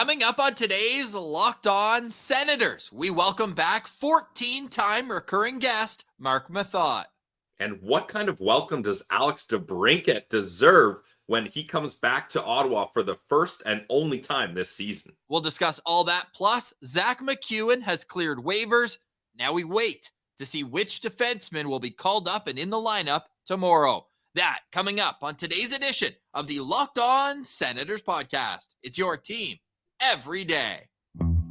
Coming up on today's Locked On Senators, we welcome back 14-time recurring guest, Marc Methot. And what kind of welcome does Alex DeBrincat deserve when he comes back to Ottawa for the first and only time this season? We'll discuss all that, plus Zack MacEwan has cleared waivers. Now we wait to see which defenseman will be called up and in the lineup tomorrow. That coming up on today's edition of the Locked On Senators podcast. It's your team every day.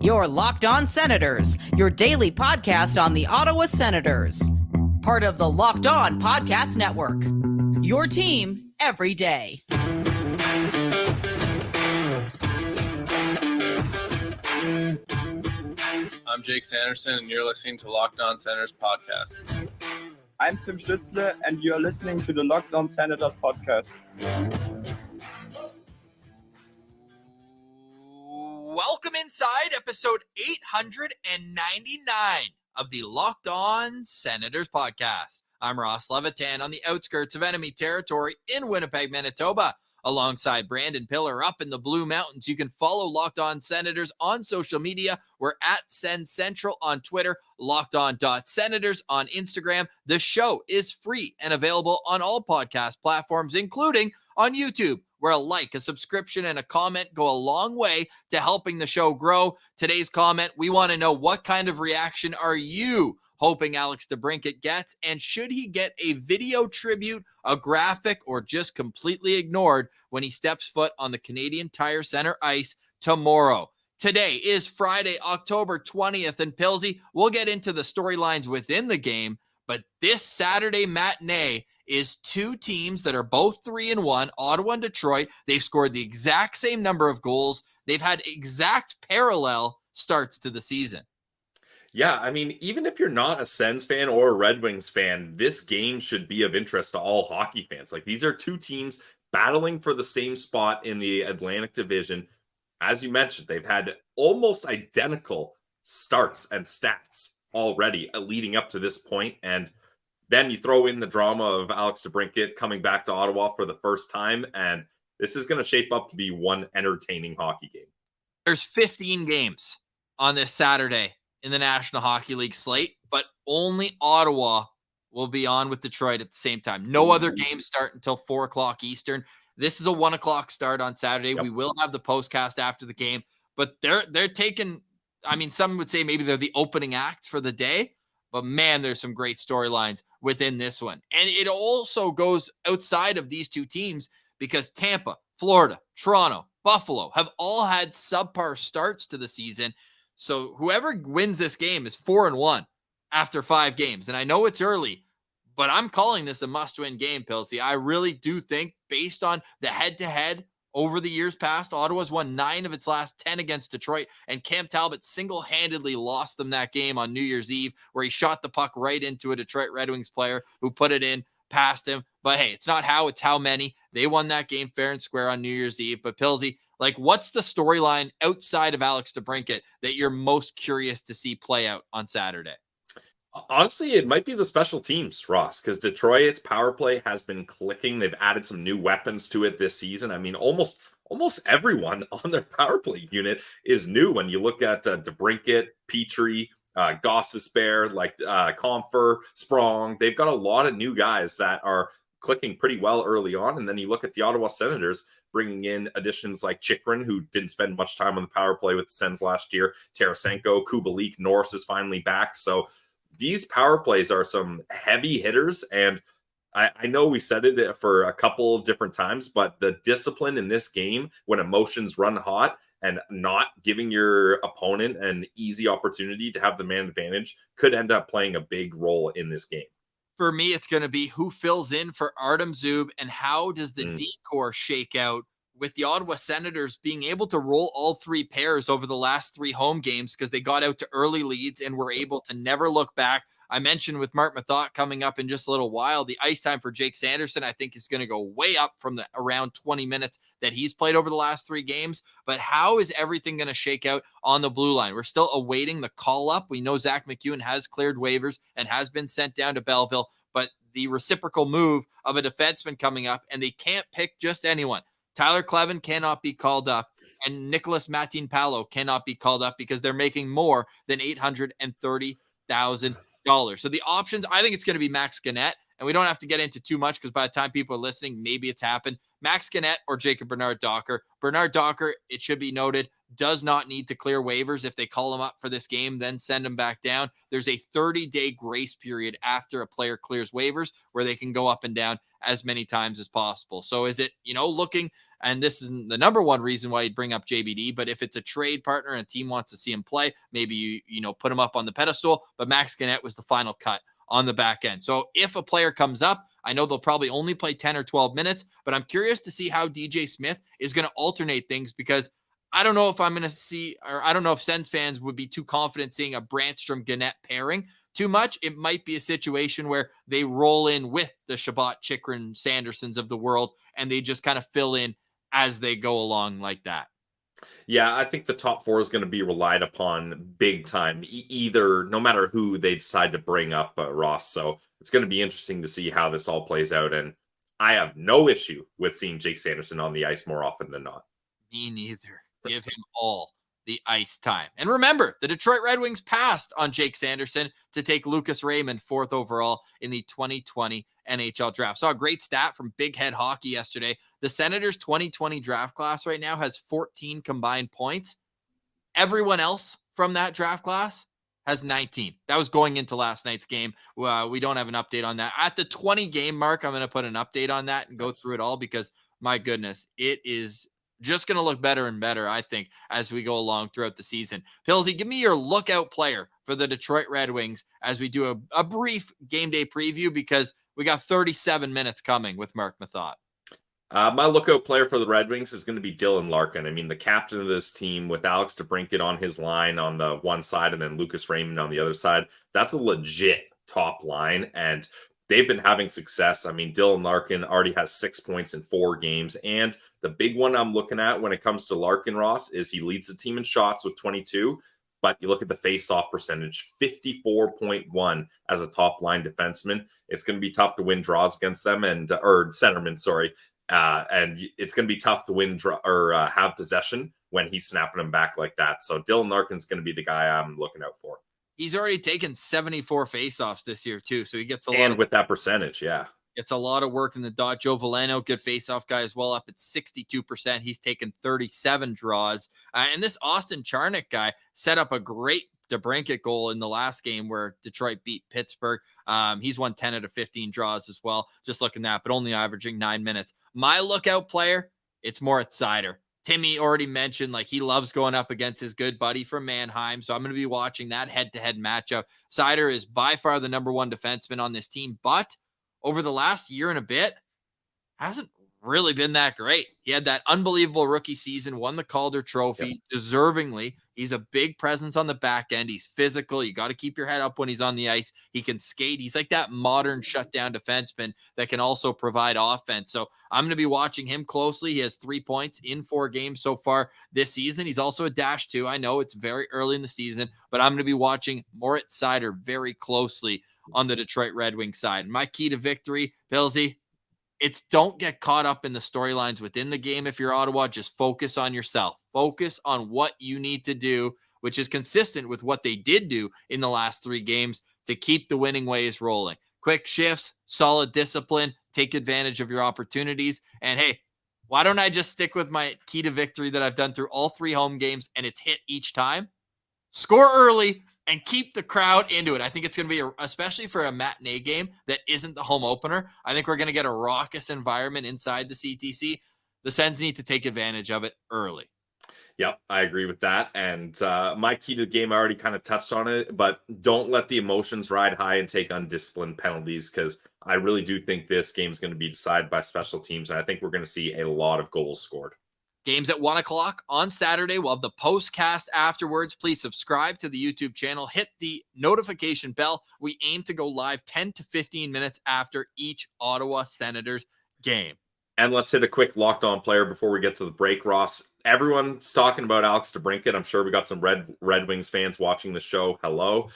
Your Locked On Senators, your daily podcast on the Ottawa Senators. Part of the Locked On Podcast Network. Your team every day. I'm Jake Sanderson, and you're listening to Locked On Senators podcast. I'm Tim Stützle, and you're listening to the Locked On Senators podcast. Welcome inside episode 899 of the Locked On Senators podcast. I'm Ross Levitan on the outskirts of enemy territory in Winnipeg, Manitoba, alongside Brandon Piller up in the Blue Mountains. You can follow Locked On Senators on social media. We're at Sens Central on Twitter, lockedon.senators on Instagram. The show is free and available on all podcast platforms, including on YouTube, where a like, a subscription, and a comment go a long way to helping the show grow. Today's comment, we want to know, what kind of reaction are you hoping Alex DeBrincat gets? And should he get a video tribute, a graphic, or just completely ignored when he steps foot on the Canadian Tire Center ice tomorrow? Today is Friday, October 20th, and Pilsy, we'll get into the storylines within the game, but this Saturday matinee is two teams that are both 3-1, Ottawa and Detroit. They've scored the exact same number of goals. They've had exact parallel starts to the season. Yeah, I mean, even if you're not a Sens fan or a Red Wings fan, this game should be of interest to all hockey fans. Like, these are two teams battling for the same spot in the Atlantic Division. As you mentioned, they've had almost identical starts and stats already leading up to this point. And then you throw in the drama of Alex DeBrincat coming back to Ottawa for the first time, and this is going to shape up to be one entertaining hockey game. There's 15 games on this Saturday in the National Hockey League slate, but only Ottawa will be on with Detroit at the same time. No other games start until 4 o'clock Eastern. This is a 1 o'clock start on Saturday. Yep. We will have the postcast after the game, but they're taking, I mean, some would say maybe they're the opening act for the day, but man, there's some great storylines within this one. And it also goes outside of these two teams because Tampa, Florida, Toronto, Buffalo have all had subpar starts to the season. So whoever wins this game is 4-1 after 5 games. And I know it's early, but I'm calling this a must-win game, Pilsy. I really do think, based on the head-to-head over the years past, Ottawa's won 9 of its last 10 against Detroit, and Cam Talbot single-handedly lost them that game on New Year's Eve, where he shot the puck right into a Detroit Red Wings player who put it in past him. But hey, it's not how, it's how many. They won that game fair and square on New Year's Eve. But Pilsy, like, what's the storyline outside of Alex DeBrincat that you're most curious to see play out on Saturday? Honestly, it might be the special teams, Ross, because Detroit's power play has been clicking. They've added some new weapons to it this season. I mean, almost everyone on their power play unit is new. When you look at DeBrincat, Petrie, Gostisbehere, like Comfer, Sprong, they've got a lot of new guys that are clicking pretty well early on. And then you look at the Ottawa Senators, bringing in additions like Chychrun, who didn't spend much time on the power play with the Sens last year, Tarasenko, Kubalik, Norris is finally back. So these power plays are some heavy hitters, and I know we said it for a couple of different times, but the discipline in this game when emotions run hot and not giving your opponent an easy opportunity to have the man advantage could end up playing a big role in this game. For me, it's going to be who fills in for Artem Zub and how does the D-core shake out with the Ottawa Senators being able to roll all 3 pairs over the last 3 home games because they got out to early leads and were able to never look back. I mentioned with Marc Methot coming up in just a little while, the ice time for Jake Sanderson, I think, is going to go way up from the around 20 minutes that he's played over the last 3 games. But how is everything going to shake out on the blue line? We're still awaiting the call up. We know Zack MacEwan has cleared waivers and has been sent down to Belleville, but the reciprocal move of a defenseman coming up, and they can't pick just anyone. Tyler Clevin cannot be called up. and Nicholas Matin-Palo cannot be called up because they're making more than $830,000. So the options, I think it's going to be Max Gannett, and we don't have to get into too much because by the time people are listening, maybe it's happened. Max Gannett or Jacob Bernard-Docker. Bernard-Docker, it should be noted, does not need to clear waivers. If they call him up for this game, then send him back down. There's a 30-day grace period after a player clears waivers where they can go up and down as many times as possible. So is it, looking, and this is the number one reason why you'd bring up JBD, but if it's a trade partner and a team wants to see him play, maybe you put him up on the pedestal, but Max Gannett was the final cut on the back end. So if a player comes up, I know they'll probably only play 10 or 12 minutes, but I'm curious to see how DJ Smith is going to alternate things because I don't know if I'm going to see, or I don't know if Sens fans would be too confident seeing a Brandstrom-Gannett pairing too much. It might be a situation where they roll in with the Shabbat, Chikrin, Sandersons of the world, and they just kind of fill in as they go along like that. Yeah, I think the top four is going to be relied upon big time, either no matter who they decide to bring up, Ross. So it's going to be interesting to see how this all plays out. And I have no issue with seeing Jake Sanderson on the ice more often than not. Me neither. Give him all the ice time. And remember, the Detroit Red Wings passed on Jake Sanderson to take Lucas Raymond 4th overall in the 2020 NHL draft. Saw a great stat from Big Head Hockey yesterday. The Senators 2020 draft class right now has 14 combined points. Everyone else from that draft class has 19. That was going into last night's game. We don't have an update on that. At the 20 game mark, I'm going to put an update on that and go through it all because, my goodness, it is just going to look better and better, I think, as we go along throughout the season. Pillsy, give me your lookout player for the Detroit Red Wings as we do a brief game day preview because we got 37 minutes coming with Marc Methot. My lookout player for the Red Wings is going to be Dylan Larkin. I mean, the captain of this team with Alex DeBrincat on his line on the one side and then Lucas Raymond on the other side. That's a legit top line, and they've been having success. I mean, Dylan Larkin already has 6 points in 4 games. And the big one I'm looking at when it comes to Larkin, Ross, is he leads the team in shots with 22. But you look at the face-off percentage, 54.1 as a top-line defenseman. It's going to be tough to win draws against them, or centerman, sorry. And it's going to be tough to win have possession when he's snapping them back like that. So Dylan Larkin's going to be the guy I'm looking out for. He's already taken 74 faceoffs this year, too. So he gets a lot. And with that percentage, yeah. It's a lot of work in the dot. Joe Veleno, good faceoff guy as well, up at 62%. He's taken 37 draws. And this Austin Charnick guy set up a great DeBrincat goal in the last game where Detroit beat Pittsburgh. He's won 10 out of 15 draws as well. Just looking at that, but only averaging 9 minutes. My lookout player, it's Moritz Seider. Timmy already mentioned, he loves going up against his good buddy from Mannheim. So I'm going to be watching that head-to-head matchup. Seider is by far the number one defenseman on this team, but over the last year and a bit, hasn't really been that great. He had that unbelievable rookie season, won the Calder Trophy, deservingly. He's a big presence on the back end. He's physical. You got to keep your head up when he's on the ice. He can skate. He's like that modern shutdown defenseman that can also provide offense. So I'm going to be watching him closely. He has 3 points in 4 games so far this season. He's also a -2. I know it's very early in the season, but I'm going to be watching Moritz Seider very closely on the Detroit Red Wings side. My key to victory, Pillsy, it's don't get caught up in the storylines within the game. If you're Ottawa, just focus on yourself. Focus on what you need to do, which is consistent with what they did do in the last 3 games to keep the winning ways rolling. Quick shifts, solid discipline, take advantage of your opportunities. And hey, why don't I just stick with my key to victory that I've done through all 3 home games and it's hit each time? Score early and keep the crowd into it. I think it's going to be, especially for a matinee game that isn't the home opener, I think we're going to get a raucous environment inside the CTC. The Sens need to take advantage of it early. Yep, I agree with that. And my key to the game, I already kind of touched on it, but don't let the emotions ride high and take undisciplined penalties because I really do think this game is going to be decided by special teams. And I think we're going to see a lot of goals scored. Games at 1 o'clock on Saturday. We'll have the postcast afterwards. Please subscribe to the YouTube channel. Hit the notification bell. We aim to go live 10 to 15 minutes after each Ottawa Senators game. And let's hit a quick Locked On player before we get to the break, Ross. Everyone's talking about Alex DeBrincat. I'm sure we got some Red Wings fans watching the show. Hello.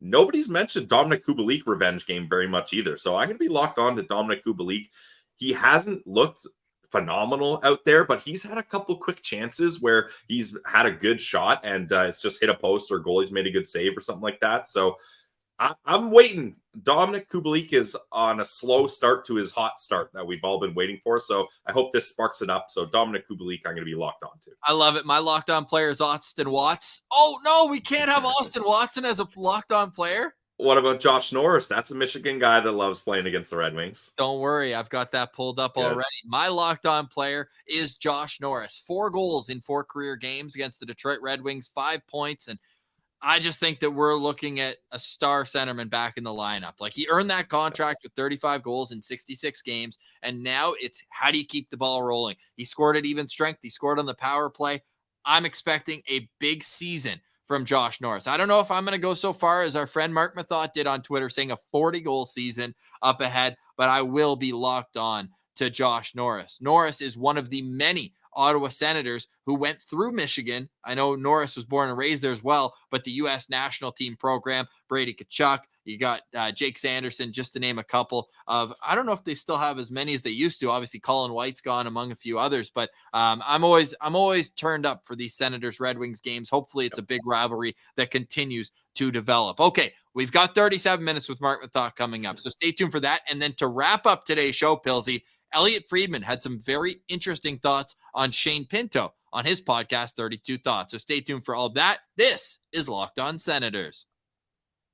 Nobody's mentioned Dominic Kubalik revenge game very much either. So I'm going to be locked on to Dominic Kubalik. He hasn't looked phenomenal out there, but he's had a couple quick chances where he's had a good shot and it's just hit a post or goalie's made a good save or something like that. So I'm waiting. Dominic Kubalik is on a slow start to his hot start that we've all been waiting for. So I hope this sparks it up. So Dominic Kubalik, I'm going to be locked on to. I love it. My locked on player is Austin Watts. Oh, no, we can't have Austin Watson as a locked on player. What about Josh Norris? That's a Michigan guy that loves playing against the Red Wings. Don't worry. I've got that pulled up already. My locked on player is Josh Norris. 4 goals in 4 career games against the Detroit Red Wings, 5 points. And I just think that we're looking at a star centerman back in the lineup. Like, he earned that contract with 35 goals in 66 games. And now it's how do you keep the ball rolling? He scored at even strength. He scored on the power play. I'm expecting a big season from Josh Norris. I don't know if I'm going to go so far as our friend Marc Methot did on Twitter, saying a 40-goal season up ahead, but I will be locked on to Josh Norris. Norris is one of the many Ottawa Senators who went through Michigan. I know Norris was born and raised there as well, but the U.S. national team program, Brady Tkachuk, you got Jake Sanderson, just to name a couple of, I don't know if they still have as many as they used to. Obviously, Colin White's gone among a few others, but I'm always turned up for these Senators Red Wings games. Hopefully it's a big rivalry that continues to develop. Okay, we've got 37 minutes with Marc Methot coming up, so stay tuned for that. And then to wrap up today's show, Pilsy, Elliot Friedman had some very interesting thoughts on Shane Pinto on his podcast, 32 Thoughts. So stay tuned for all of that. This is Locked On Senators.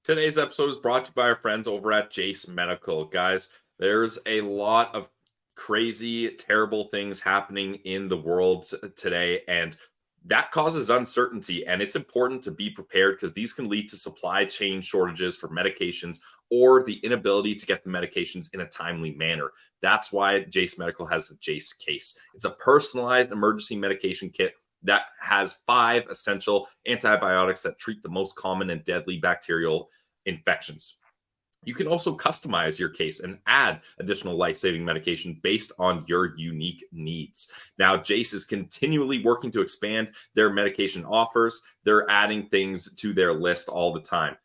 Today's episode is brought to you by our friends over at Jace Medical. Guys, there's a lot of crazy, terrible things happening in the world today, and that causes uncertainty, and it's important to be prepared because these can lead to supply chain shortages for medications or the inability to get the medications in a timely manner. That's why Jace Medical has the Jace case. It's a personalized emergency medication kit that has 5 essential antibiotics that treat the most common and deadly bacterial infections. You can also customize your case and add additional life-saving medication based on your unique needs. Now, Jace is continually working to expand their medication offers. They're adding things to their list all the time.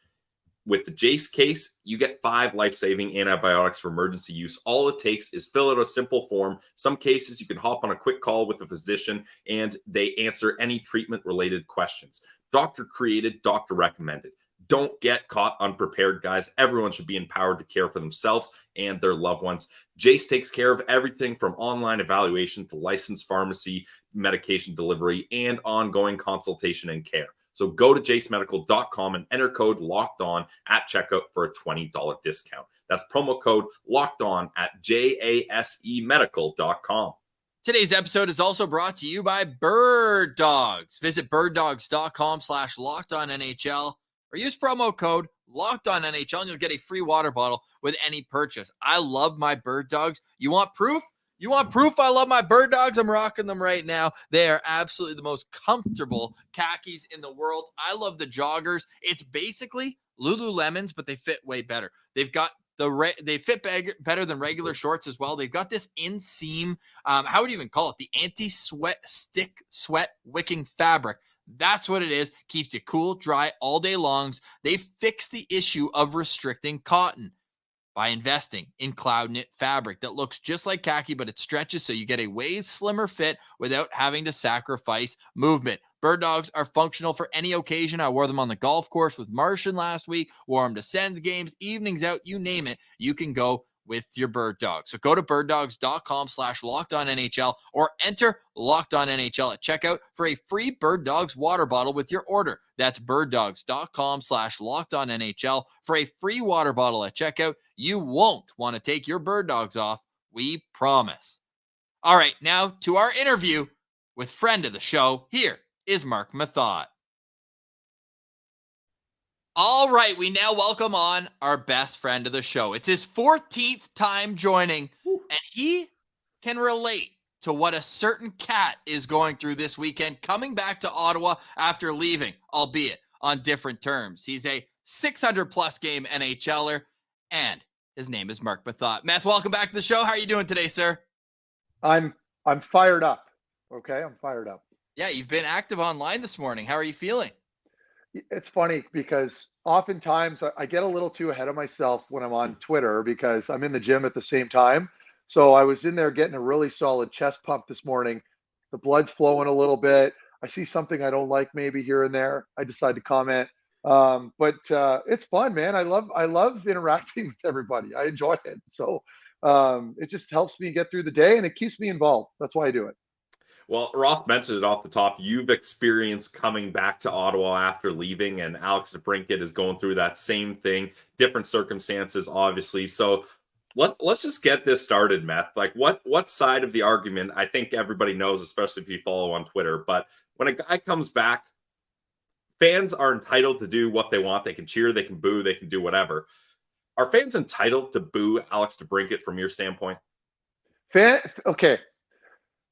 With the Jace case, you get 5 life-saving antibiotics for emergency use. All it takes is fill out a simple form. Some cases, you can hop on a quick call with a physician, and they answer any treatment-related questions. Doctor created, doctor recommended. Don't get caught unprepared, guys. Everyone should be empowered to care for themselves and their loved ones. Jace takes care of everything from online evaluation to licensed pharmacy, medication delivery, and ongoing consultation and care. So go to jacemedical.com and enter code LOCKEDON at checkout for a $20 discount. That's promo code LOCKEDON at jasemedical.com. Today's episode is also brought to you by Bird Dogs. Visit birddogs.com/LockedOnNHL or use promo code LOCKEDONNHL and you'll get a free water bottle with any purchase. I love my Bird Dogs. You want proof? You want proof? I love my Bird Dogs. I'm rocking them right now. They are absolutely the most comfortable khakis in the world. I love the joggers. It's basically Lululemons, but they fit way better. They've got they fit better than regular shorts as well. They've got this inseam, how would you even call it? The anti-sweat stick sweat wicking fabric. That's what it is. Keeps you cool, dry all day longs. They fixed the issue of restricting cotton by investing in cloud knit fabric that looks just like khaki, but it stretches so you get a way slimmer fit without having to sacrifice movement. Bird Dogs are functional for any occasion. I wore them on the golf course with Martian last week, wore them to Sens games, evenings out, you name it. You can go with your Bird Dog. So go to birddogs.com/LockedOnNHL or enter LockedOnNHL at checkout for a free Bird Dogs water bottle with your order. That's birddogs.com/LockedOnNHL for a free water bottle at checkout. You won't want to take your Bird Dogs off. We promise. All right, now to our interview with friend of the show. Here is Marc Methot. All right, we now welcome on our best friend of the show. It's his 14th time joining, and he can relate to what a certain cat is going through this weekend, coming back to Ottawa after leaving, albeit on different terms. He's a 600-plus game NHLer, and his name is Marc Methot. Meth, welcome back to the show. How are you doing today, sir? I'm fired up. Okay, I'm fired up. Yeah, you've been active online this morning. How are you feeling? It's funny because oftentimes I get a little too ahead of myself when I'm on Twitter because I'm in the gym at the same time. So I was in there getting a really solid chest pump this morning. The blood's flowing a little bit. I see something I don't like maybe here and there. I decide to comment. But it's fun, man. I love interacting with everybody. I enjoy it. So it just helps me get through the day and it keeps me involved. That's why I do it. Well, Ross mentioned it off the top. You've experienced coming back to Ottawa after leaving, and Alex DeBrincat is going through that same thing. Different circumstances, obviously. So let's just get this started, Meth. Like, what side of the argument? I think everybody knows, especially if you follow on Twitter. But when a guy comes back, fans are entitled to do what they want. They can cheer, they can boo, they can do whatever. Are fans entitled to boo Alex DeBrincat from your standpoint? Okay.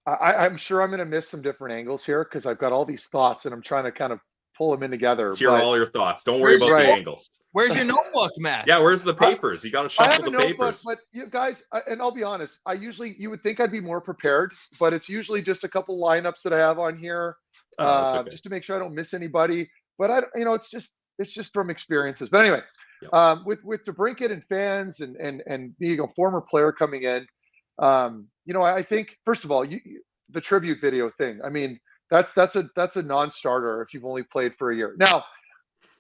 I'm sure I'm going to miss some different angles here because I've got all these thoughts and I'm trying to kind of pull them in together. Let's hear all your thoughts. Don't worry about the angles. Where's your notebook, Matt? Yeah, where's the papers? You got to shuffle the notebook, papers. but you guys, and I'll be honest, you would think I'd be more prepared, but it's usually just a couple lineups that I have on here Okay. just to make sure I don't miss anybody. But it's just from experiences. But anyway, with DeBrincat and fans and being a former player coming in, I think first of all, the tribute video thing. I mean, that's a non-starter if you've only played for a year. Now,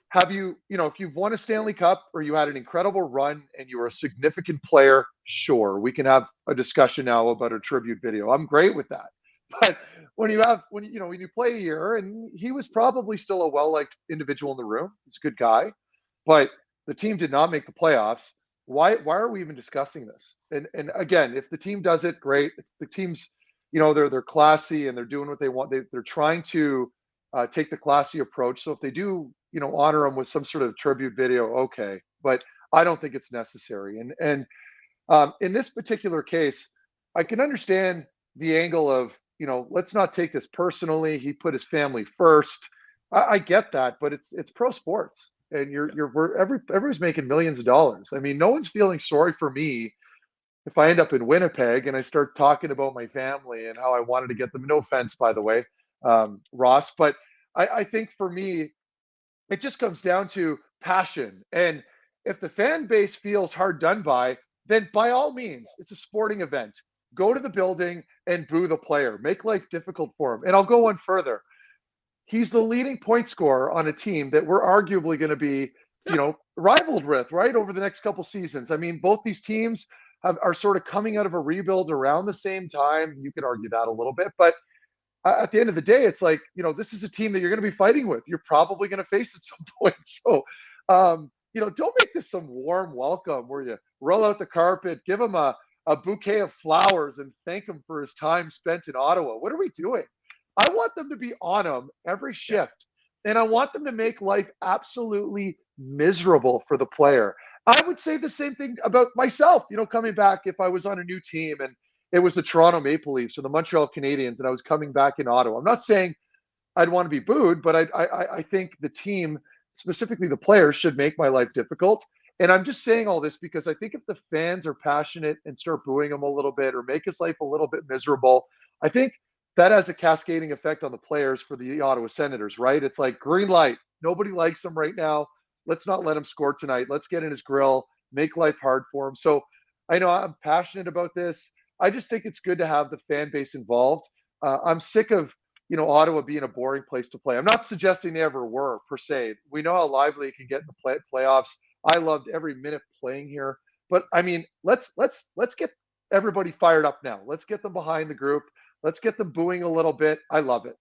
have you, if you've won a Stanley Cup or you had an incredible run and you were a significant player, sure, we can have a discussion now about a tribute video. I'm great with that. But when you play a year, and he was probably still a well-liked individual in the room, he's a good guy, but the team did not make the playoffs. Why are we even discussing this? And again, if the team does it, great. It's the team's, they're classy and they're doing what they want. They're trying to take the classy approach. So if they do, honor them with some sort of tribute video, okay. But I don't think it's necessary. And in this particular case, I can understand the angle of, let's not take this personally. He put his family first. I get that, but it's pro sports. And everybody's making millions of dollars. I mean, no one's feeling sorry for me if I end up in Winnipeg and I start talking about my family and how I wanted to get them. No offense, by the way, Ross, but I think for me, it just comes down to passion. And if the fan base feels hard done by, then by all means, it's a sporting event. Go to the building and boo the player. Make life difficult for him. And I'll go one further. He's the leading point scorer on a team that we're arguably going to be, rivaled with, right, over the next couple seasons. I mean, both these teams are sort of coming out of a rebuild around the same time. You could argue that a little bit, but at the end of the day, it's like, this is a team that you're going to be fighting with. You're probably going to face at some point. So, don't make this some warm welcome where you roll out the carpet, give him a bouquet of flowers and thank him for his time spent in Ottawa. What are we doing? I want them to be on him every shift, and I want them to make life absolutely miserable for the player. I would say the same thing about myself, coming back if I was on a new team and it was the Toronto Maple Leafs or the Montreal Canadiens and I was coming back in Ottawa. I'm not saying I'd want to be booed, but I think the team, specifically the players, should make my life difficult. And I'm just saying all this because I think if the fans are passionate and start booing them a little bit or make his life a little bit miserable, I think that has a cascading effect on the players for the Ottawa Senators, right? It's like green light. Nobody likes him right now. Let's not let him score tonight. Let's get in his grill, make life hard for him. So I know I'm passionate about this. I just think it's good to have the fan base involved. I'm sick of, Ottawa being a boring place to play. I'm not suggesting they ever were per se. We know how lively it can get in the playoffs. I loved every minute playing here, but I mean, let's get everybody fired up now. Let's get them behind the group. Let's get them booing a little bit. I love it.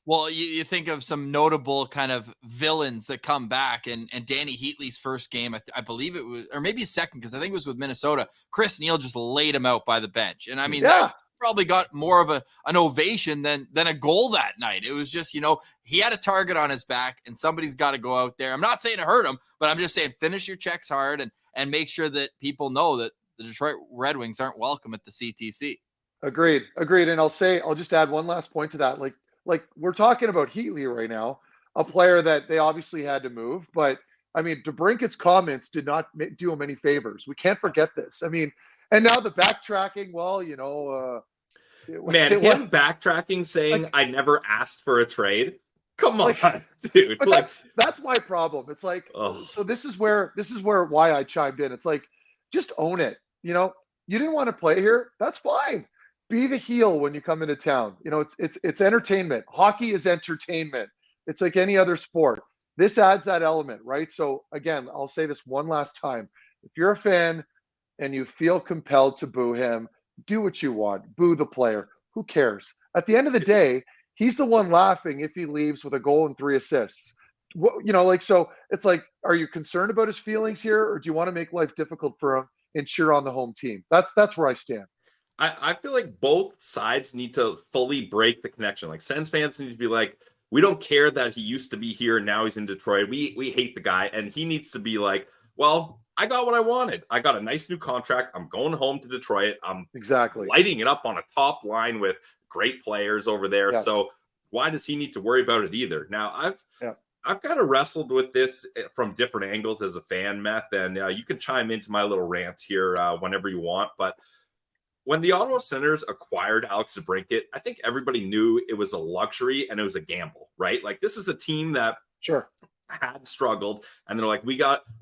Well, you think of some notable kind of villains that come back, and Danny Heatley's first game, I believe it was, or maybe his second, because I think it was with Minnesota. Chris Neal just laid him out by the bench, and I mean, that probably got more of an ovation than a goal that night. It was just, he had a target on his back, and somebody's got to go out there. I'm not saying it hurt him, but I'm just saying finish your checks hard and make sure that people know that the Detroit Red Wings aren't welcome at the CTC. Agreed. And I'll just add one last point to that. Like we're talking about Heatley right now, a player that they obviously had to move, but I mean, DeBrincat's comments did not do him any favors. We can't forget this. I mean, and now the backtracking, man, him backtracking saying I never asked for a trade. Come on, dude. But that's my problem. It's like, so this is where why I chimed in. It's like, just own it. You didn't want to play here. That's fine. Be the heel when you come into town. You know, it's entertainment. Hockey is entertainment. It's like any other sport. This adds that element, right? So again, I'll say this one last time. If you're a fan and you feel compelled to boo him, do what you want. Boo the player. Who cares? At the end of the day, he's the one laughing if he leaves with a goal and 3 assists. You know, like, so it's like, are you concerned about his feelings here, or do you want to make life difficult for him and cheer on the home team? That's where I stand. I feel like both sides need to fully break the connection. Like, Sens fans need to be like, we don't care that he used to be here and now he's in Detroit. We hate the guy. And he needs to be like, well, I got what I wanted. I got a nice new contract. I'm going home to Detroit. I'm exactly lighting it up on a top line with great players over there. Yeah. So why does he need to worry about it either? Now, I've kind of wrestled with this from different angles as a fan, Meth, and you can chime into my little rant here whenever you want. But when the Ottawa Senators acquired Alex DeBrincat, I think everybody knew it was a luxury and it was a gamble, right? Like, this is a team that had struggled, and they're like, we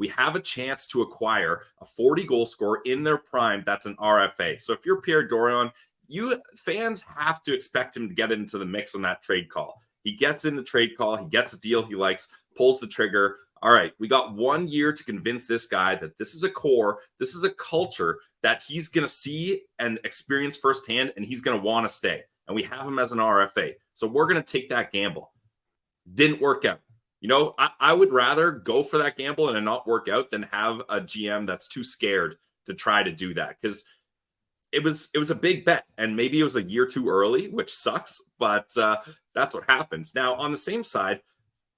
have a chance to acquire a 40 goal scorer in their prime. That's an RFA. So if you're Pierre Dorion, you fans have to expect him to get into the mix on that trade call. He gets in the trade call. He gets a deal he likes, pulls the trigger. All right, we got 1 year to convince this guy that this is a core, this is a culture that he's going to see and experience firsthand, and he's going to want to stay. And we have him as an RFA. So we're going to take that gamble. Didn't work out. You know, I would rather go for that gamble and it not work out than have a GM that's too scared to try to do that, because it was a big bet, and maybe it was a year too early, which sucks, but that's what happens. Now, on the same side,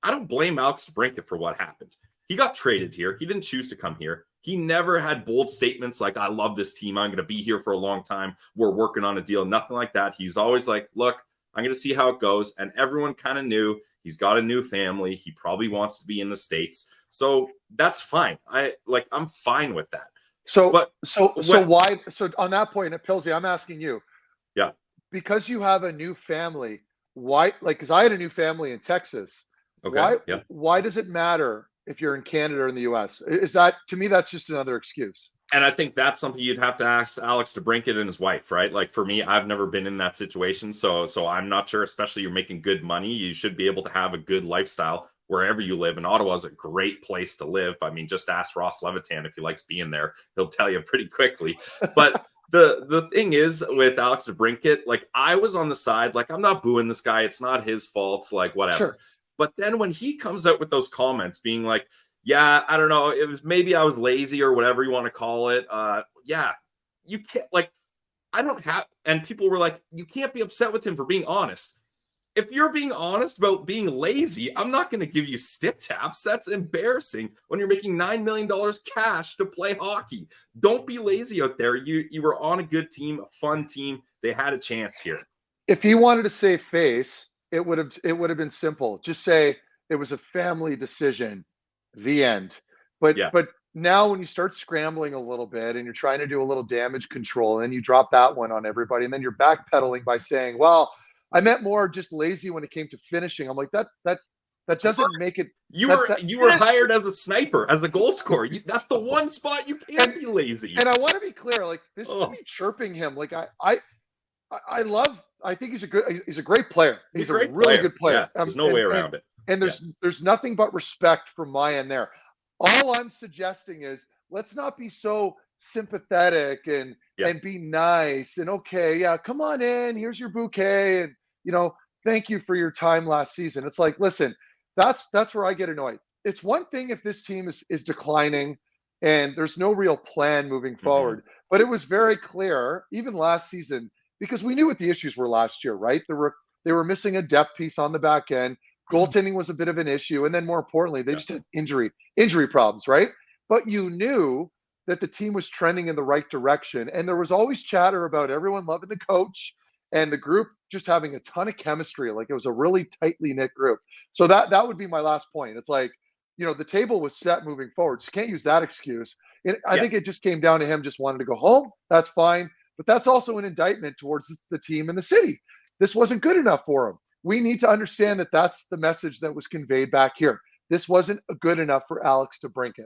I don't blame Alex DeBrincat for what happened. He got traded here. He didn't choose to come here. He never had bold statements like, I love this team. I'm going to be here for a long time. We're working on a deal. Nothing like that. He's always like, look, I'm going to see how it goes. And everyone kind of knew he's got a new family. He probably wants to be in the States. So that's fine. I'm fine with that. So why? So on that point, Pilsy, I'm asking you. Yeah. Because you have a new family, why? Like, because I had a new family in Texas. Okay. Why does it matter if you're in Canada or in the U.S.? Is that, to me, that's just another excuse. And I think that's something you'd have to ask Alex DeBrincat and his wife, right? Like, for me, I've never been in that situation, so I'm not sure. Especially, you're making good money, you should be able to have a good lifestyle wherever you live. And Ottawa is a great place to live. I mean, just ask Ross Levitan if he likes being there; he'll tell you pretty quickly. But the thing is with Alex DeBrincat, like, I was on the side, like, I'm not booing this guy. It's not his fault. Like, whatever. Sure. But then when he comes out with those comments being like, yeah, I don't know, it was maybe I was lazy or whatever you want to call it. Yeah, you can't, like, I don't have, and people were like, you can't be upset with him for being honest. If you're being honest about being lazy, I'm not going to give you stick taps. That's embarrassing when you're making $9 million cash to play hockey. Don't be lazy out there. You were on a good team, a fun team. They had a chance here. If he wanted to save face, it would have been simple. Just say it was a family decision. The end. But now when you start scrambling a little bit and you're trying to do a little damage control and you drop that one on everybody, and then you're backpedaling by saying, well, I meant more just lazy when it came to finishing. I'm like, that doesn't make it. You were hired as a sniper, as a goal scorer. That's the one spot you can't be lazy. And I want to be clear, like, this is me chirping him. Like, I think he's a great player. He's a really good player. Yeah, there's no way around it. And there's nothing but respect from my end there. All I'm suggesting is, let's not be so sympathetic and be nice and okay, yeah, come on in, here's your bouquet, and thank you for your time last season. It's like, listen, that's where I get annoyed. It's one thing if this team is declining and there's no real plan moving forward, but it was very clear even last season, because we knew what the issues were last year, right? They were missing a depth piece on the back end. Goaltending was a bit of an issue. And then more importantly, they just had injury problems, right? But you knew that the team was trending in the right direction. And there was always chatter about everyone loving the coach and the group just having a ton of chemistry. Like, it was a really tightly knit group. So that would be my last point. It's like, the table was set moving forward. So you can't use that excuse. I think it just came down to him just wanting to go home. That's fine. But that's also an indictment towards the team and the city. This wasn't good enough for him. We need to understand that that's the message that was conveyed back here. This wasn't good enough for Alex DeBrincat.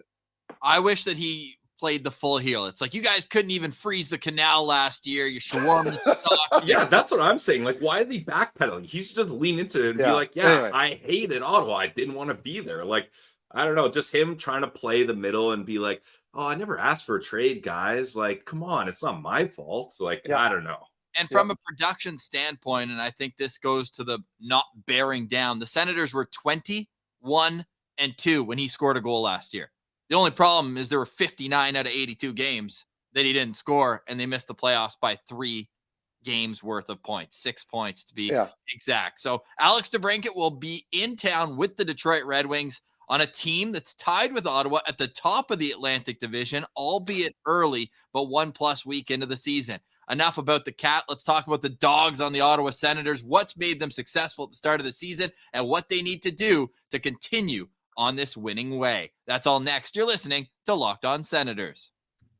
I wish that he played the full heel. It's like, you guys couldn't even freeze the canal last year. Your shawarma sucked. Yeah, that's what I'm saying. Like, why is he backpedaling? He should just lean into it and be like, Anyway. I hated Ottawa. I didn't want to be there. Like, I don't know, just him trying to play the middle and be like, oh, I never asked for a trade, guys. Like, come on, it's not my fault. Like, I don't know. And from a production standpoint, and I think this goes to the not bearing down, the Senators were 21-2 when he scored a goal last year. The only problem is there were 59 out of 82 games that he didn't score, and they missed the playoffs by 3 games worth of points, 6 points to be exact. So Alex DeBrincat will be in town with the Detroit Red Wings on a team that's tied with Ottawa at the top of the Atlantic Division, albeit early, but 1+ week into the season. Enough about the Cat. Let's talk about the Dogs on the Ottawa Senators, what's made them successful at the start of the season, and what they need to do to continue on this winning way. That's all next. You're listening to Locked On Senators.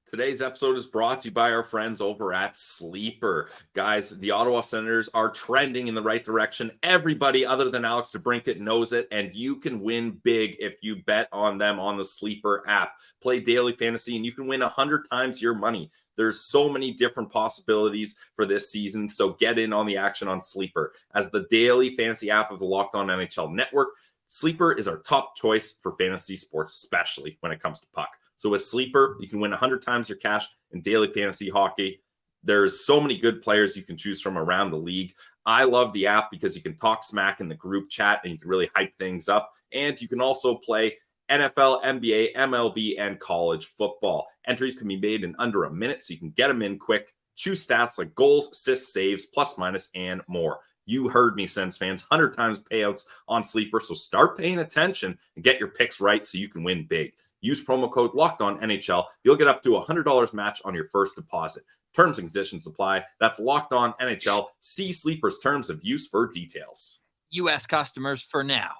Today's episode is brought to you by our friends over at Sleeper. Guys, the Ottawa Senators are trending in the right direction. Everybody other than Alex DeBrincat knows it, and you can win big if you bet on them on the Sleeper app. Play daily fantasy, and you can win 100 times your money. There's so many different possibilities for this season, so get in on the action on Sleeper. As the daily fantasy app of the Locked On NHL Network, Sleeper is our top choice for fantasy sports, especially when it comes to puck. So with Sleeper, you can win 100 times your cash in daily fantasy hockey. There's so many good players you can choose from around the league. I love the app because you can talk smack in the group chat and you can really hype things up. And you can also play NFL, NBA, MLB, and college football. Entries can be made in under a minute, so you can get them in quick. Choose stats like goals, assists, saves, plus, minus, and more. You heard me, Sens fans. 100 times payouts on Sleeper, so start paying attention and get your picks right so you can win big. Use promo code LOCKEDONNHL. You'll get up to a $100 match on your first deposit. Terms and conditions apply. That's Locked On NHL. See Sleeper's terms of use for details. U.S. customers for now.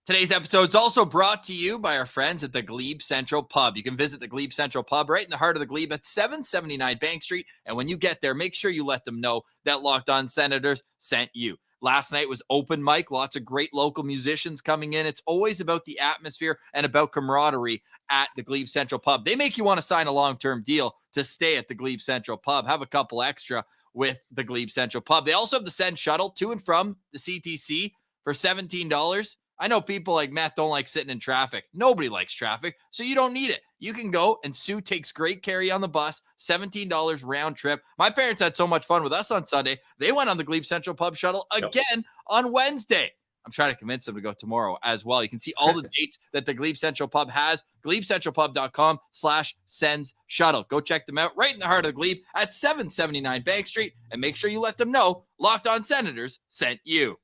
Today's episode is also brought to you by our friends at the Glebe Central Pub. You can visit the Glebe Central Pub right in the heart of the Glebe at 779 Bank Street. And when you get there, make sure you let them know that Locked On Senators sent you. Last night was open mic, lots of great local musicians coming in. It's always about the atmosphere and about camaraderie at the Glebe Central Pub. They make you want to sign a long-term deal to stay at the Glebe Central Pub. Have a couple extra with the Glebe Central Pub. They also have the Sens shuttle to and from the CTC for $17. I know people like Matt don't like sitting in traffic. Nobody likes traffic, so you don't need it. You can go, and Sue takes great care of you on the bus, $17 round trip. My parents had so much fun with us on Sunday. They went on the Glebe Central Pub shuttle again on Wednesday. I'm trying to convince them to go tomorrow as well. You can see all the dates that the Glebe Central Pub has, GlebeCentralPub.com/Sens shuttle. Go check them out right in the heart of the Glebe at 779 Bank Street, and make sure you let them know Locked On Senators sent you.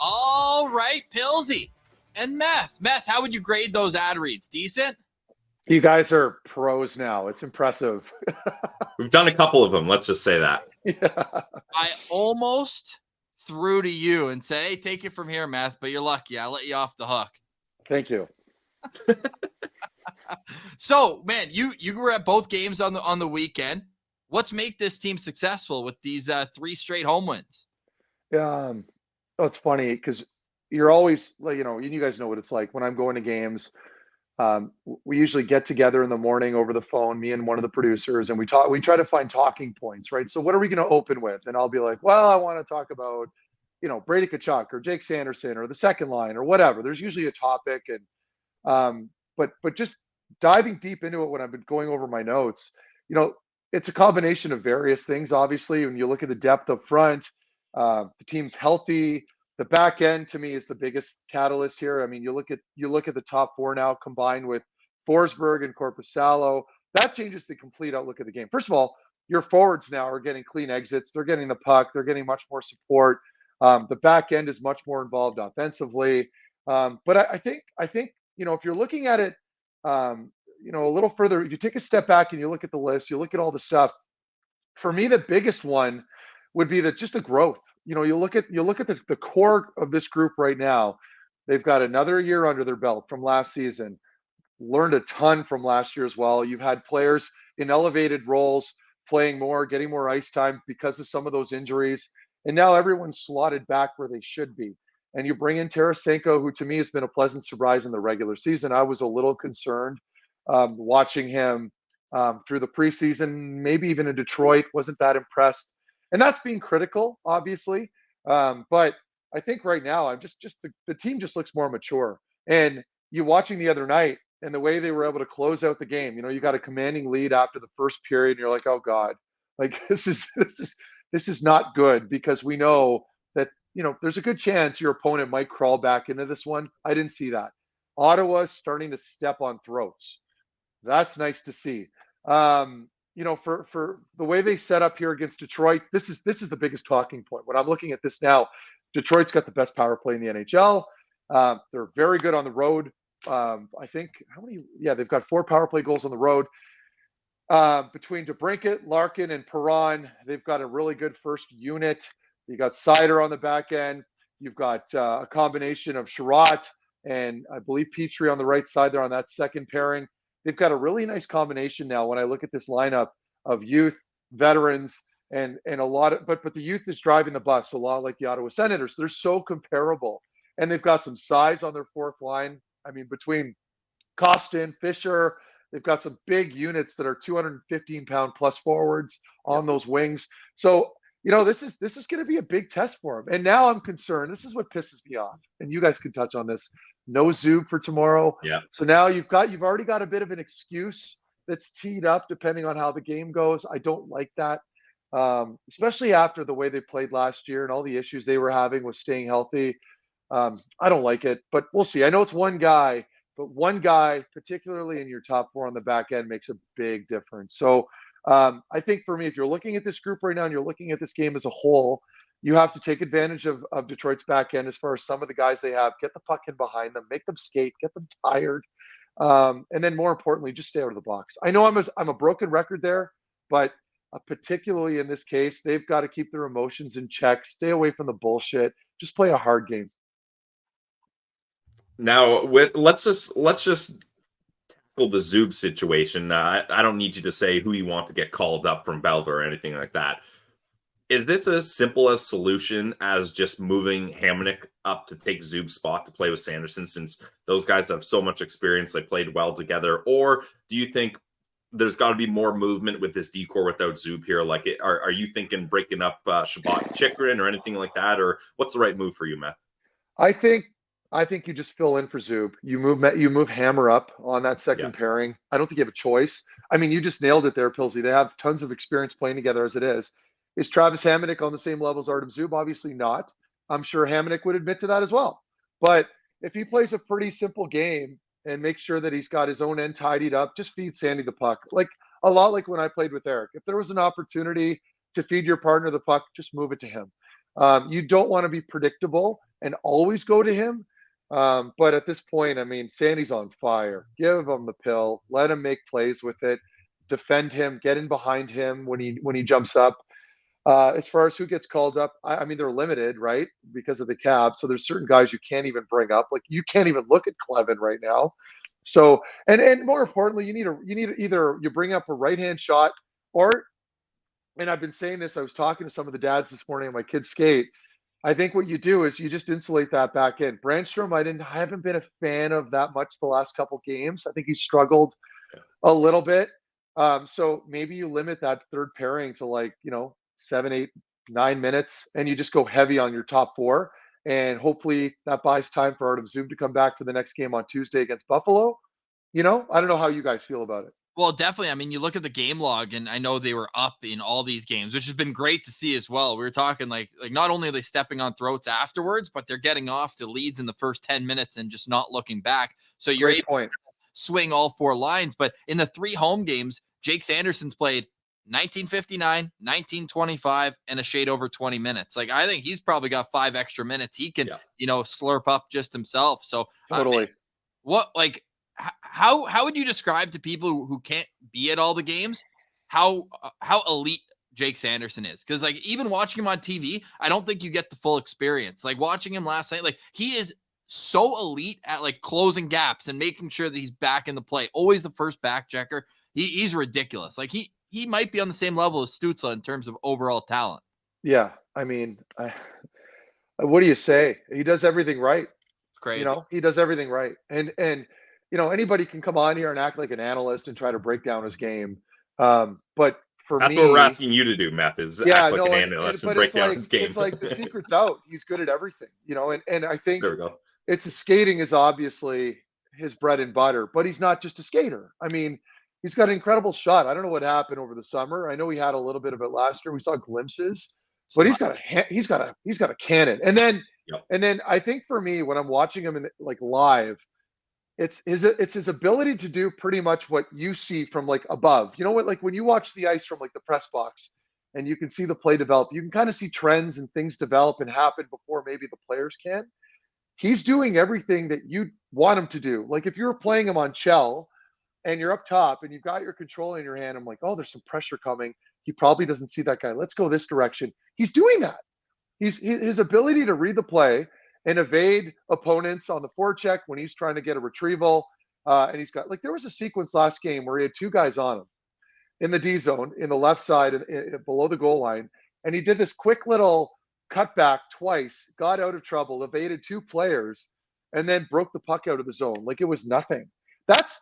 All right, Pilsy and Meth. Meth, how would you grade those ad reads? Decent? You guys are pros now. It's impressive. We've done a couple of them. Let's just say that. I almost threw to you and said, hey, take it from here, Meth, but you're lucky. I let you off the hook. Thank you. So, man, you were at both games on the weekend. What's made this team successful with these 3 straight home wins? Oh, it's funny because you're always, like, you guys know what it's like when I'm going to games. We usually get together in the morning over the phone, me and one of the producers, and we try to find talking points, right? So what are we going to open with? And I'll be like, well, I want to talk about, Brady Tkachuk or Jake Sanderson or the second line or whatever. There's usually a topic. And, but just diving deep into it when I've been going over my notes, it's a combination of various things. Obviously, when you look at the depth up front, the team's healthy. The back end to me is the biggest catalyst here. I mean, you look at the top 4 now combined with Forsberg and Korpisalo. That changes the complete outlook of the game. First of all, your forwards now are getting clean exits. They're getting the puck. They're getting much more support. The back end is much more involved offensively. But I think if you're looking at it, a little further, if you take a step back and you look at the list, you look at all the stuff. For me, the biggest one would be just the growth. You look at the core of this group right now. They've got another year under their belt from last season. Learned a ton from last year as well. You've had players in elevated roles playing more, getting more ice time because of some of those injuries. And now everyone's slotted back where they should be. And you bring in Tarasenko, who to me has been a pleasant surprise in the regular season. I was a little concerned watching him through the preseason, maybe even in Detroit, wasn't that impressed. And that's being critical, obviously. But I think right now, I'm just the team just looks more mature. And you watching the other night and the way they were able to close out the game, you got a commanding lead after the first period, and you're like, oh God, like this is not good, because we know that, there's a good chance your opponent might crawl back into this one. I didn't see that. Ottawa's starting to step on throats. That's nice to see. For the way they set up here against Detroit, this is the biggest talking point. When I'm looking at this now, Detroit's got the best power play in the NHL. They're very good on the road. I think they've got 4 power play goals on the road. Between DeBrincat, Larkin, and Perron, they've got a really good first unit. You got Sider on the back end. You've got a combination of Sherratt and I believe Petrie on the right side there on that second pairing. They've got a really nice combination now when I look at this lineup of youth, veterans, and a lot of, but the youth is driving the bus a lot like the Ottawa Senators. They're so comparable. And they've got some size on their fourth line. I mean, between Costin, Fisher, they've got some big units that are 215-pound plus forwards on those wings. So, this is going to be a big test for them. And now I'm concerned. This is what pisses me off. And you guys can touch on this. No Zub for tomorrow. Yeah. So now you've already got a bit of an excuse that's teed up depending on how the game goes. I don't like that. Especially after the way they played last year and all the issues they were having with staying healthy. I don't like it, but we'll see. I know it's one guy, but one guy, particularly in your top 4 on the back end, makes a big difference. So I think for me, if you're looking at this group right now and you're looking at this game as a whole, you have to take advantage of Detroit's back end as far as some of the guys they have. Get the puck in behind them, make them skate, get them tired. And then more importantly, just stay out of the box. I know I'm a broken record there, but particularly in this case, they've got to keep their emotions in check, stay away from the bullshit, just play a hard game. Now, let's just tackle the Zub situation. I don't need you to say who you want to get called up from Belleville or anything like that. Is this as simple a solution as just moving Hamonic up to take Zub's spot to play with Sanderson, since those guys have so much experience, they played well together? Or do you think there's got to be more movement with this decor without Zub here? Like, are you thinking breaking up Shabbat and Chikrin or anything like that? Or what's the right move for you, Matt? I think you just fill in for Zub. You move Hammer up on that second pairing. I don't think you have a choice. I mean, you just nailed it there, Pilsy. They have tons of experience playing together as it is. Is Travis Hamonic on the same level as Artem Zub? Obviously not. I'm sure Hamonic would admit to that as well. But if he plays a pretty simple game and makes sure that he's got his own end tidied up, just feed Sandy the puck. Like a lot like when I played with Eric. If there was an opportunity to feed your partner the puck, just move it to him. You don't want to be predictable and always go to him. But at this point, I mean, Sandy's on fire. Give him the pill. Let him make plays with it. Defend him. Get in behind him when he jumps up. As far as who gets called up, I mean, they're limited, right, because of the cap. So there's certain guys you can't even bring up. Like you can't even look at Clevin right now. So and more importantly, you need either you bring up a right-hand shot or, and I've been saying this. I was talking to some of the dads this morning on my kids' skate. I think what you do is you just insulate that back end. Brandstrom, I haven't been a fan of that much the last couple games. I think he struggled a little bit. So maybe you limit that third pairing to 7, 8, 9 minutes, and you just go heavy on your top 4. And hopefully that buys time for Artem Zub to come back for the next game on Tuesday against Buffalo. I don't know how you guys feel about it. Well, definitely. I mean, you look at the game log, and I know they were up in all these games, which has been great to see as well. We were talking like not only are they stepping on throats afterwards, but they're getting off to leads in the first 10 minutes and just not looking back. So you're able to swing all 4 lines. But in the 3 home games, Jake Sanderson's played 1959, 1925, and a shade over 20 minutes. Like, I think he's probably got 5 extra minutes he can, slurp up just himself. So totally. How would you describe to people who can't be at all the games how elite Jake Sanderson is? Because even watching him on TV, I don't think you get the full experience. Like watching him last night, he is so elite at closing gaps and making sure that he's back in the play. Always the first back checker. He's ridiculous. He might be on the same level as Stützle in terms of overall talent. Yeah, I mean, what do you say? He does everything right. Crazy. He does everything right. And anybody can come on here and act like an analyst and try to break down his game. But for That's me, what we're asking you to do, Meth, is act like an analyst and break down his game. It's like the secret's out. He's good at everything, and I think there we go. Skating is obviously his bread and butter, but he's not just a skater. I mean, he's got an incredible shot. I don't know what happened over the summer. I know he had a little bit of it last year. We saw glimpses, but he's got a cannon. And then I think for me, when I'm watching him live, it's his ability to do pretty much what you see from above. You know what? Like when you watch the ice from the press box and you can see the play develop, you can kind of see trends and things develop and happen before maybe the players can. He's doing everything that you want him to do. Like if you were playing him on Chell and you're up top and you've got your control in your hand, I'm like, oh, there's some pressure coming. He probably doesn't see that guy. Let's go this direction. He's doing that. His ability to read the play and evade opponents on the forecheck when he's trying to get a retrieval. And he's got there was a sequence last game where he had two guys on him in the D zone in the left side below the goal line. And he did this quick little cutback twice, got out of trouble, evaded two players, and then broke the puck out of the zone. Like it was nothing. That's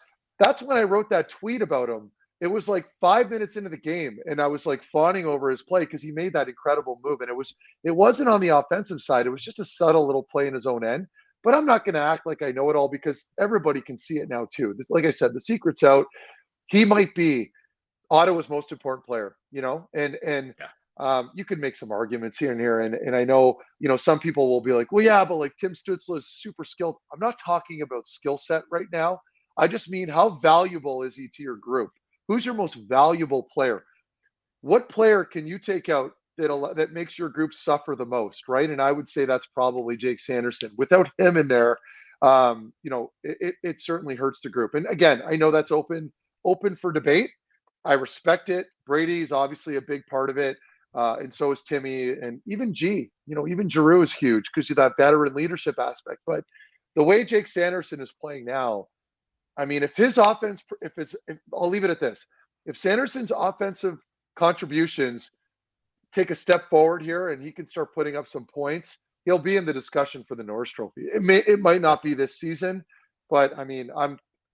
when I wrote that tweet about him. It was 5 minutes into the game, and I was fawning over his play because he made that incredible move. And it wasn't on the offensive side. It was just a subtle little play in his own end. But I'm not going to act like I know it all because everybody can see it now too. Like I said, the secret's out. He might be Ottawa's most important player, and you could make some arguments here and here. And I know, some people will be like, well, yeah, but Tim Stützle is super skilled. I'm not talking about skill set right now. I just mean how valuable is he to your group? Who's your most valuable player? What player can you take out that makes your group suffer the most, right? And I would say that's probably Jake Sanderson. Without him in there, it certainly hurts the group. And again, I know that's open for debate. I respect it. Brady's obviously a big part of it. And so is Timmy, and even even Giroux is huge because of that veteran leadership aspect. But the way Jake Sanderson is playing now, I mean, if his offense, I'll leave it at this. If Sanderson's offensive contributions take a step forward here and he can start putting up some points, he'll be in the discussion for the Norris Trophy. It might not be this season, but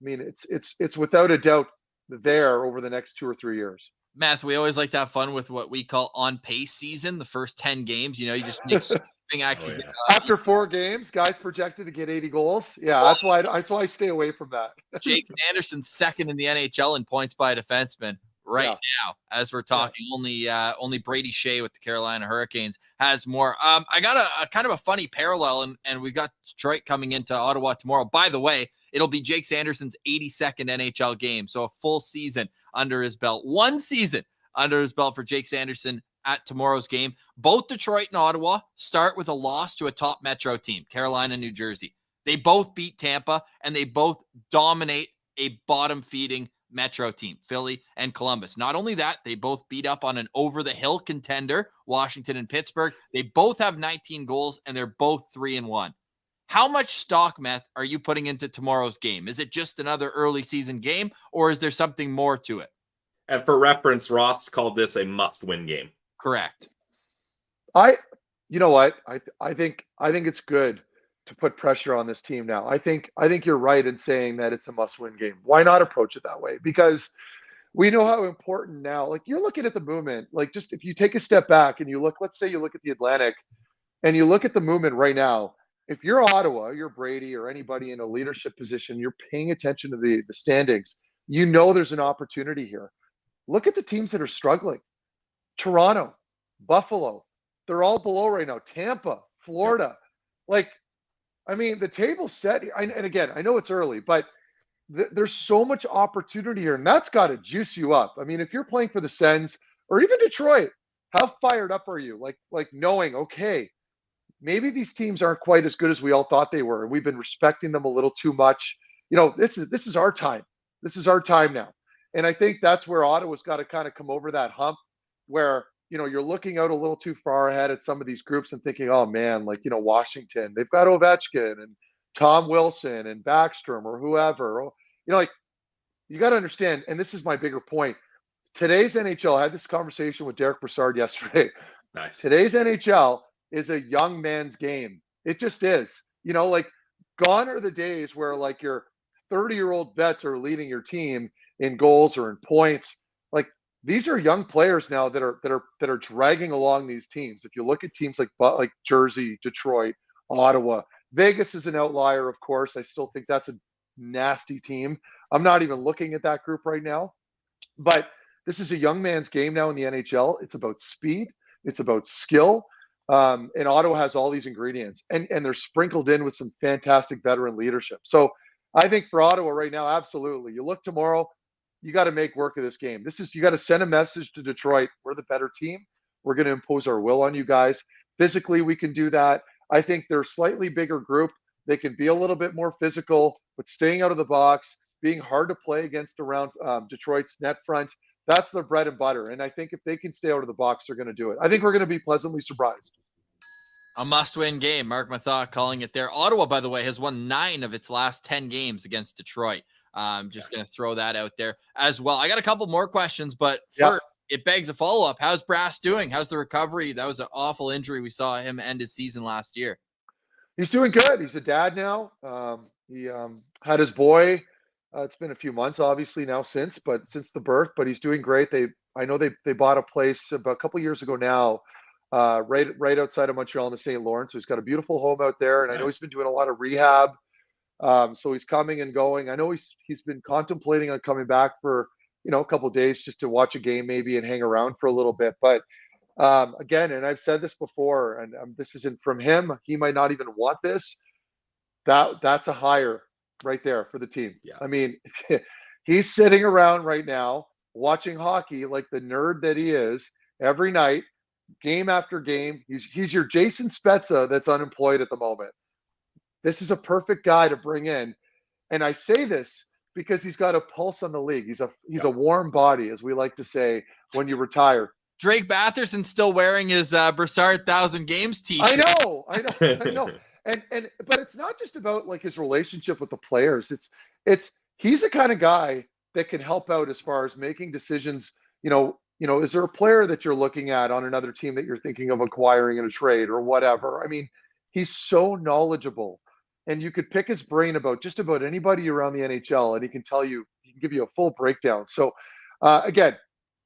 it's without a doubt there over the next 2 or 3 years. Matt, we always like to have fun with what we call on pace season, the first 10 games. You just make sweeping accusations. After 4 games, guys projected to get 80 goals. Yeah, that's why I stay away from that. Jake Sanderson's second in the NHL in points by a defenseman now, as we're talking. Only Brady Shea with the Carolina Hurricanes has more. I got a kind of a funny parallel, and we've got Detroit coming into Ottawa tomorrow. By the way, it'll be Jake Sanderson's 82nd NHL game, so a full season under his belt. 1 season under his belt for Jake Sanderson at tomorrow's game. Both Detroit and Ottawa start with a loss to a top Metro team, Carolina, New Jersey. They both beat Tampa, and they both dominate a bottom-feeding Metro team, Philly and Columbus. Not only that, they both beat up on an over-the-hill contender, Washington and Pittsburgh. They both have 19 goals, and they're both 3-1. How much stock, Meth, are you putting into tomorrow's game? Is it just another early season game, or is there something more to it? And for reference, Ross called this a must-win game. Correct. You know what? I think it's good to put pressure on this team now. I think you're right in saying that it's a must-win game. Why not approach it that way? Because we know how important now. You're looking at the movement. Just if you take a step back and you look, let's say you look at the Atlantic, and you look at the movement right now. If you're Ottawa, you're Brady, or anybody in a leadership position, you're paying attention to the standings. There's an opportunity here. Look at the teams that are struggling. Toronto, Buffalo, they're all below right now. Tampa, Florida. The table's set. And again, I know it's early, but there's so much opportunity here, and that's got to juice you up. If you're playing for the Sens or even Detroit, how fired up are you? Knowing, okay, maybe these teams aren't quite as good as we all thought they were, and we've been respecting them a little too much. This is our time. This is our time now. And I think that's where Ottawa's got to kind of come over that hump where, you're looking out a little too far ahead at some of these groups and thinking, oh man, Washington, they've got Ovechkin and Tom Wilson and Backstrom or whoever. You got to understand, and this is my bigger point. Today's NHL, I had this conversation with Derek Brassard yesterday. Nice. Today's NHL is a young man's game. It just is. Like gone are the days where like your 30-year-old vets are leading your team in goals or in points. Like these are young players now that are dragging along these teams. If you look at teams like Jersey, Detroit, Ottawa, Vegas is an outlier, of course. I still think that's a nasty team. I'm not even looking at that group right now. But this is a young man's game now in the NHL. It's about speed. It's about skill. And Ottawa has all these ingredients, and they're sprinkled in with some fantastic veteran leadership. So I think for Ottawa right now, absolutely. You look tomorrow, you got to make work of this game. You got to send a message to Detroit. We're the better team. We're going to impose our will on you guys. Physically, we can do that. I think they're a slightly bigger group. They can be a little bit more physical, but staying out of the box, being hard to play against around Detroit's net front. That's their bread and butter. And I think if they can stay out of the box, they're going to do it. I think we're going to be pleasantly surprised. A must-win game. Marc Methot calling it there. Ottawa, by the way, has won 9 of its last 10 games against Detroit. I'm just going to throw that out there as well. I got a couple more questions, but first, it begs a follow-up. How's Brass doing? How's the recovery? That was an awful injury. We saw him end his season last year. He's doing good. He's a dad now. He had his boy. It's been a few months, obviously, now since the birth, but he's doing great. I know they bought a place about a couple years ago now, right outside of Montreal in the St. Lawrence. So he's got a beautiful home out there, and nice. I know he's been doing a lot of rehab. So he's coming and going. I know he's been contemplating on coming back for a couple of days just to watch a game maybe and hang around for a little bit. But again, and I've said this before, and this isn't from him. He might not even want this. That's a hire right there for the team. Yeah. I mean, he's sitting around right now watching hockey like the nerd that he is every night, game after game. He's your Jason Spezza that's unemployed at the moment. This is a perfect guy to bring in. And I say this because he's got a pulse on the league. He's a warm body, as we like to say, when you retire. Drake Batherson's still wearing his Brassard 1,000 games t-shirt. I know. But it's not just about like his relationship with the players. He's the kind of guy that can help out as far as making decisions. Is there a player that you're looking at on another team that you're thinking of acquiring in a trade or whatever? I mean, he's so knowledgeable, and you could pick his brain about just about anybody around the NHL, and he can give you a full breakdown. So again,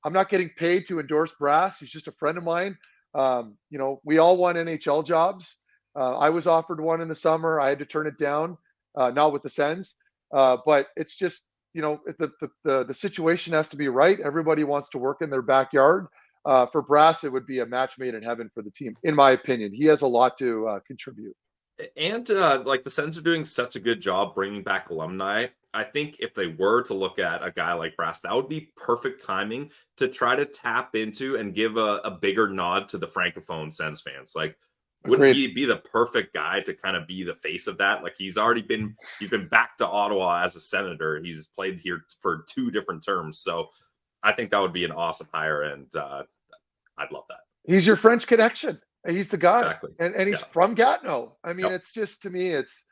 I'm not getting paid to endorse Brass. He's just a friend of mine. We all want NHL jobs. I was offered one in the summer. I had to turn it down, not with the Sens. But it's just, the situation has to be right. Everybody wants to work in their backyard. For Brass, it would be a match made in heaven for the team, in my opinion. He has a lot to contribute. And the Sens are doing such a good job bringing back alumni. I think if they were to look at a guy like Brass, that would be perfect timing to try to tap into and give a bigger nod to the Francophone Sens fans. Wouldn't he be the perfect guy to kind of be the face of that? He's been back to Ottawa as a Senator. He's played here for 2 different terms. So I think that would be an awesome hire, and I'd love that. He's your French connection. He's the guy. Exactly. And he's from Gatineau. I mean, It's just, to me, it's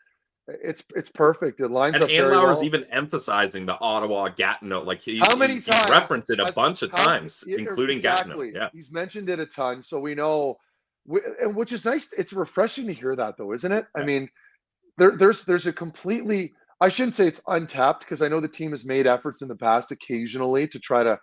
perfect. It lines up very well. Andlauer's even emphasizing the Ottawa Gatineau. How many times? He referenced it a bunch of times, including Gatineau. Yeah. He's mentioned it a ton, so we know, and which is nice. It's refreshing to hear that, though, isn't it? Yeah. I mean, there's a completely, I shouldn't say it's untapped, because I know the team has made efforts in the past occasionally to try to,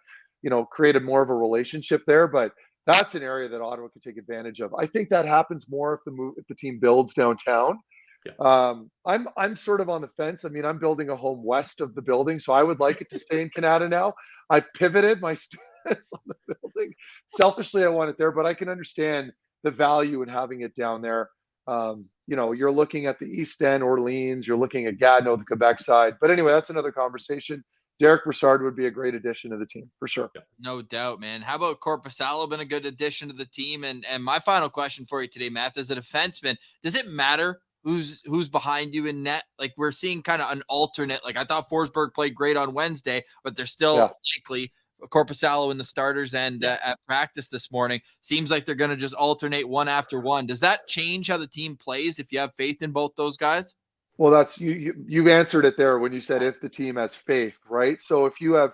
create a more of a relationship there, but that's an area that Ottawa could take advantage of. I think that happens more if the team builds downtown. Yeah. I'm sort of on the fence. I mean, I'm building a home west of the building, so I would like it to stay in Canada now. I pivoted my stance on the building. Selfishly, I want it there, but I can understand the value in having it down there. You're looking at the East End, Orleans, you're looking at Gatineau, the Quebec side. But anyway, that's another conversation. Derek Brassard would be a great addition to the team, for sure. No doubt, man. How about Korpisalo been a good addition to the team? And my final question for you today, Matt, as a defenseman, does it matter who's behind you in net? We're seeing kind of an alternate. I thought Forsberg played great on Wednesday, but they're still likely Korpisalo in the starters and at practice this morning. Seems like they're going to just alternate one after one. Does that change how the team plays if you have faith in both those guys? Well, that's you answered it there when you said if the team has faith, right? So if you have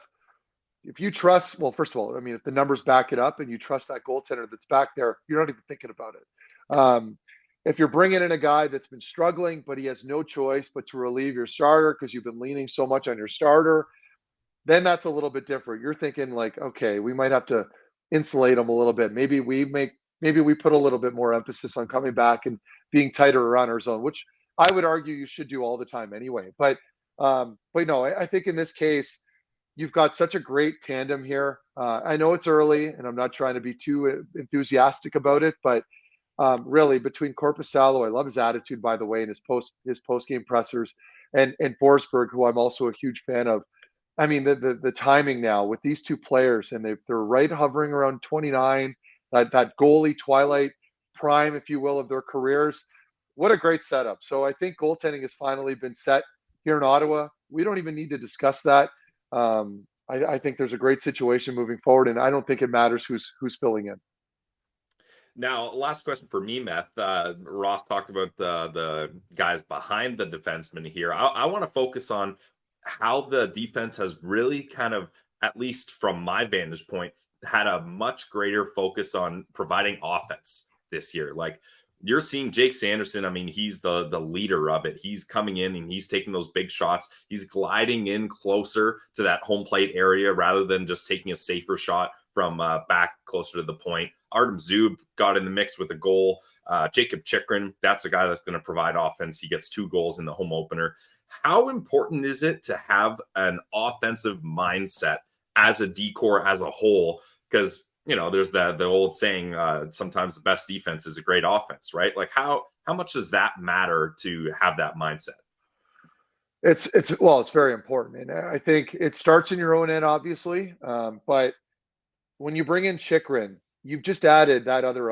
if you trust, well, first of all, I mean, if the numbers back it up and you trust that goaltender that's back there, you're not even thinking about it. If you're bringing in a guy that's been struggling, but he has no choice but to relieve your starter because you've been leaning so much on your starter, then that's a little bit different. You're thinking like, okay, we might have to insulate him a little bit. Maybe we put a little bit more emphasis on coming back and being tighter around our zone, which I would argue you should do all the time anyway. But no, I think in this case, you've got such a great tandem here. I know it's early, and I'm not trying to be too enthusiastic about it, but really between Korpisalo, I love his attitude, by the way, and his post game pressers, and Forsberg, who I'm also a huge fan of. I mean, the timing now with these two players, and they're right hovering around 29, that goalie twilight prime, if you will, of their careers. What a great setup. So I think goaltending has finally been set here in Ottawa. We don't even need to discuss that. I think there's a great situation moving forward, and I don't think it matters who's filling in. Now, last question for me, Meth. Ross talked about the guys behind the defensemen here. I want to focus on how the defense has really kind of, at least from my vantage point, had a much greater focus on providing offense this year. Like, you're seeing Jake Sanderson. I mean, he's the leader of it. He's coming in and he's taking those big shots. He's gliding in closer to that home plate area rather than just taking a safer shot from back closer to the point. Artem Zub got in the mix with a goal. Jacob Chikrin, that's a guy that's going to provide offense. He gets 2 goals in the home opener. How important is it to have an offensive mindset as a decor as a whole? Because, you know, there's the old saying, sometimes the best defense is a great offense, right? Like how much does that matter to have that mindset? It's very important. And I think it starts in your own end, obviously. But when you bring in Chikrin, you've just added that other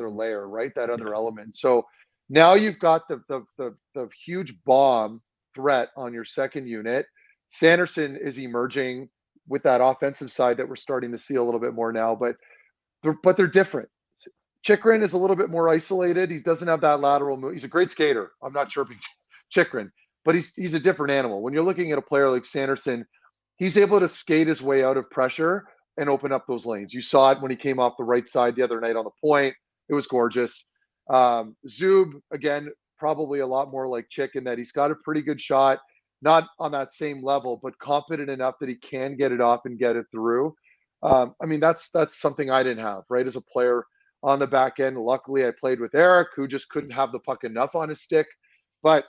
layer, right? That other element. So now you've got the huge bomb threat on your second unit. Sanderson is emerging with that offensive side that we're starting to see a little bit more now, but they're different. Chikrin is a little bit more isolated. He doesn't have that lateral move. He's a great skater. I'm not sure if Chikrin, but he's a different animal. When you're looking at a player like Sanderson, he's able to skate his way out of pressure and open up those lanes. You saw it when he came off the right side the other night on the point. It was gorgeous. Zub, again, probably a lot more like Chick in that he's got a pretty good shot, not on that same level, but confident enough that he can get it off and get it through. I mean, that's something I didn't have, right? As a player on the back end. Luckily, I played with Eric, who just couldn't have the puck enough on his stick. But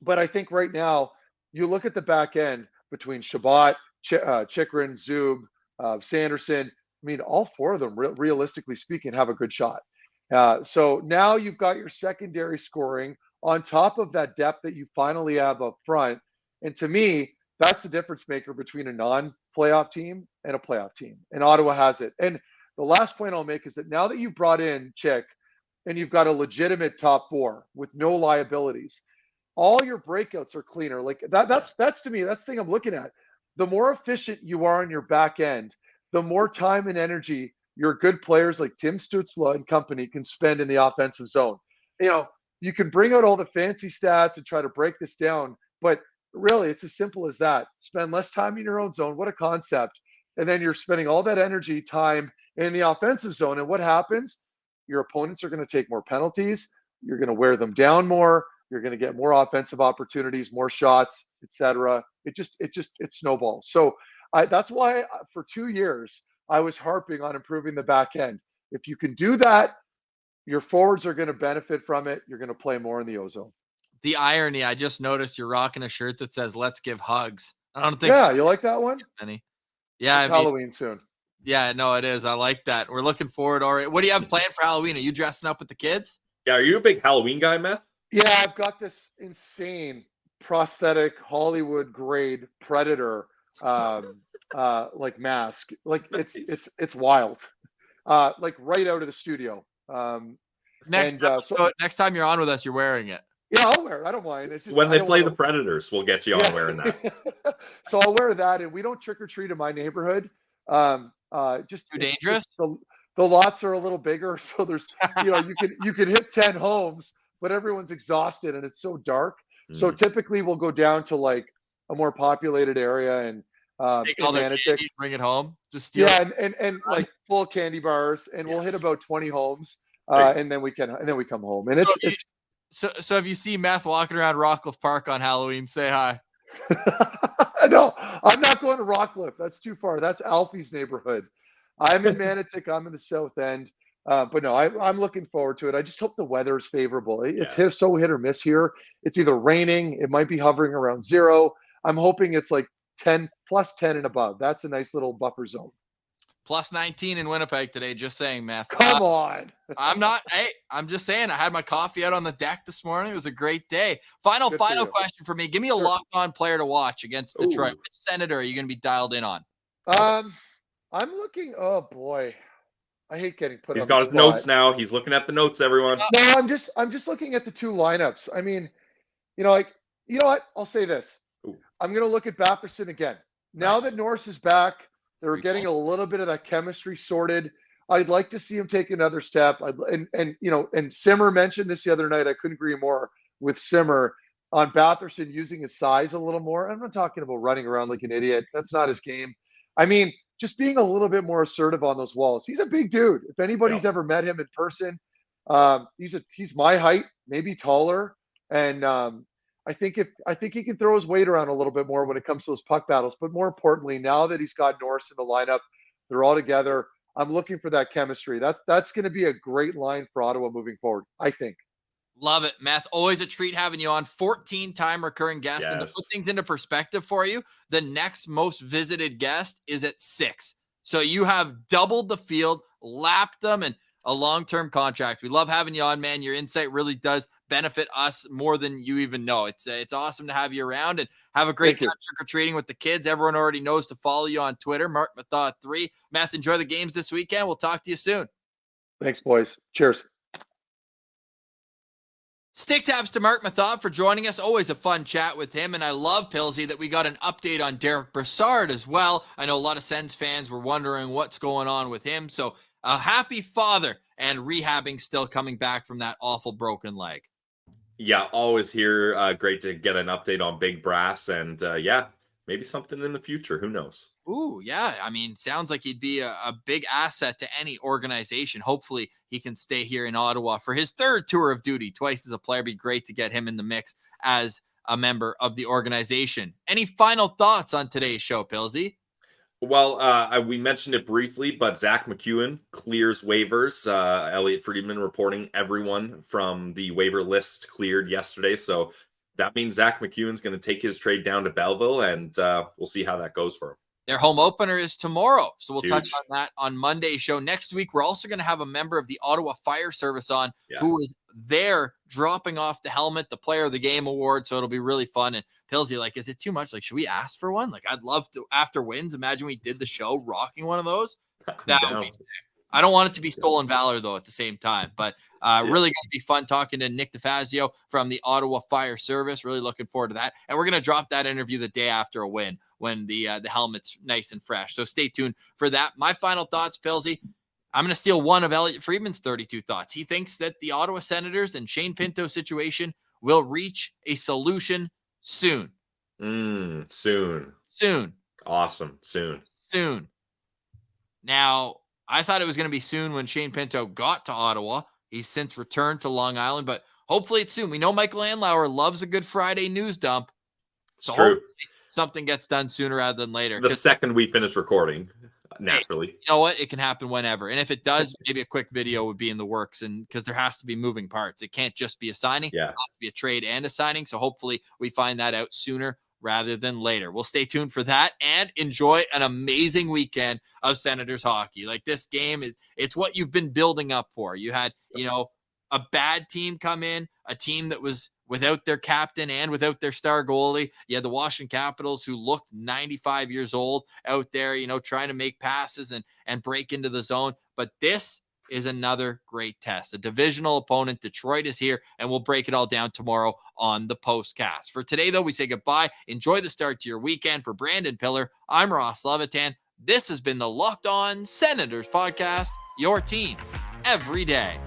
I think right now, you look at the back end between Shabbat, Chikrin, Zub, Sanderson. I mean, all 4 of them, realistically speaking, have a good shot. So now you've got your secondary scoring on top of that depth that you finally have up front. And to me, that's the difference maker between a non-playoff team and a playoff team. And Ottawa has it. And the last point I'll make is that now that you've brought in Chick and you've got a legitimate top 4 with no liabilities, all your breakouts are cleaner. Like that's to me, that's the thing I'm looking at. The more efficient you are on your back end, the more time and energy your good players like Tim Stützle and company can spend in the offensive zone. You know, you can bring out all the fancy stats and try to break this down, but really it's as simple as that. Spend less time in your own zone. What a concept. And then you're spending all that energy, time in the offensive zone. And what happens? Your opponents are going to take more penalties. You're going to wear them down more. You're going to get more offensive opportunities, more shots, etc. It snowballs. So that's why for 2 years, I was harping on improving the back end. If you can do that, your forwards are going to benefit from it. You're going to play more in the ozone. The irony, I just noticed you're rocking a shirt that says "Let's give hugs." I don't think. Yeah, you like that one? Any? Yeah, it's Halloween soon. Yeah, no, it is. I like that. We're looking forward already. What do you have planned for Halloween? Are you dressing up with the kids? Yeah, are you a big Halloween guy, Meth? Yeah, I've got this insane prosthetic Hollywood grade Predator like mask. Like it's wild. Like right out of the studio. Next time you're on with us, you're wearing it. Yeah, I'll wear it. I don't mind. It's just when they play the Predators, we'll get you on wearing that. So I'll wear that, and we don't trick or treat in my neighborhood. Just too dangerous. The lots are a little bigger, so there's you can hit 10 homes, but everyone's exhausted and it's so dark. So typically we'll go down to like a more populated area, and Take all their candy, bring it home. Just steal. Yeah, and like full candy bars, and we'll hit about 20 homes, and then we come home. And so if you see Meth walking around Rockcliffe Park on Halloween, say hi. No, I'm not going to Rockcliffe. That's too far. That's Alfie's neighborhood. I'm in Manotick. I'm in the South End. But no, I'm looking forward to it. I just hope the weather is favorable. It's so hit or miss here. It's either raining. It might be hovering around 0. I'm hoping it's like plus 10 and above. That's a nice little buffer zone. Plus 19 in Winnipeg today. Just saying, Meth. Come on. I'm just saying. I had my coffee out on the deck this morning. It was a great day. Final question for me. Give me a locked-on player to watch against Detroit. Which Senator are you going to be dialed in on? I'm looking. Oh boy, I hate getting put. He's got his notes now. He's looking at the notes. Everyone. No, I'm just looking at the 2 lineups. I mean, you know what? I'll say this. I'm going to look at Batherson again. Now that Norris is back, they're getting a little bit of that chemistry sorted. I'd like to see him take another step. And Simmer mentioned this the other night. I couldn't agree more with Simmer on Batherson using his size a little more. I'm not talking about running around like an idiot. That's not his game. I mean, just being a little bit more assertive on those walls. He's a big dude. If anybody's ever met him in person, he's my height, maybe taller. And I think he can throw his weight around a little bit more when it comes to those puck battles. But more importantly, now that he's got Norris in the lineup, they're all together. I'm looking for that chemistry. That's going to be a great line for Ottawa moving forward, I think. Love it, Meth. Always a treat having you on. 14-time recurring guest. Yes. And to put things into perspective for you, the next most visited guest is at 6. So you have doubled the field, lapped them, and a long-term contract. We love having you on, man. Your insight really does benefit us more than you even know. It's awesome to have you around, and have a great time trick-or-treating with the kids. Everyone already knows to follow you on Twitter, Marc Methot 3. Meth, enjoy the games this weekend. We'll talk to you soon. Thanks, boys. Cheers. Stick taps to Marc Methot for joining us. Always a fun chat with him. And I love, Pilsy, that we got an update on Derek Brassard as well. I know a lot of Sens fans were wondering what's going on with him. So a happy father and rehabbing, still coming back from that awful broken leg. Yeah, always here. Great to get an update on Big Brass. And maybe something in the future. Who knows? Ooh, yeah. I mean, sounds like he'd be a big asset to any organization. Hopefully he can stay here in Ottawa for his 3rd tour of duty, twice as a player. Be great to get him in the mix as a member of the organization. Any final thoughts on today's show, Pilsy? Well, we mentioned it briefly, but Zack MacEwan clears waivers. Elliot Friedman reporting everyone from the waiver list cleared yesterday. So that means Zack MacEwan's going to take his trade down to Belleville, and we'll see how that goes for him. Their home opener is tomorrow, so we'll touch on that on Monday's show. Next week, we're also going to have a member of the Ottawa Fire Service on who is there dropping off the helmet, the Player of the Game award, so it'll be really fun. And Pilsy, like, is it too much? Like, should we ask for one? Like, I'd love to, after wins, imagine we did the show rocking one of those. That would be sick. I don't want it to be stolen valor, though, at the same time. But really going to be fun talking to Nick DeFazio from the Ottawa Fire Service. Really looking forward to that. And we're going to drop that interview the day after a win when the helmet's nice and fresh. So stay tuned for that. My final thoughts, Pilsy. I'm going to steal one of Elliot Friedman's 32 thoughts. He thinks that the Ottawa Senators and Shane Pinto situation will reach a solution soon. Soon. Awesome. Soon. Now, I thought it was going to be soon when Shane Pinto got to Ottawa. He's since returned to Long Island, but hopefully it's soon. We know Michael Andlauer loves a good Friday news dump. So hopefully something gets done sooner rather than later. The second we finish recording, naturally. Hey, you know what? It can happen whenever. And if it does, maybe a quick video would be in the works, and because there has to be moving parts. It can't just be a signing. Yeah. It has to be a trade and a signing. So hopefully we find that out sooner rather than later. We'll stay tuned for that and enjoy an amazing weekend of Senators hockey. Like, this game it's what you've been building up for. You had, a bad team come in, a team that was without their captain and without their star goalie. You had the Washington Capitals, who looked 95 years old out there, trying to make passes and break into the zone. But this is another great test. A divisional opponent. Detroit is here, and we'll break it all down tomorrow on the POSTCAST. For today, though, we say goodbye. Enjoy the start to your weekend. For Brandon Piller, I'm Ross Levitan. This has been the Locked On Senators podcast, your team every day.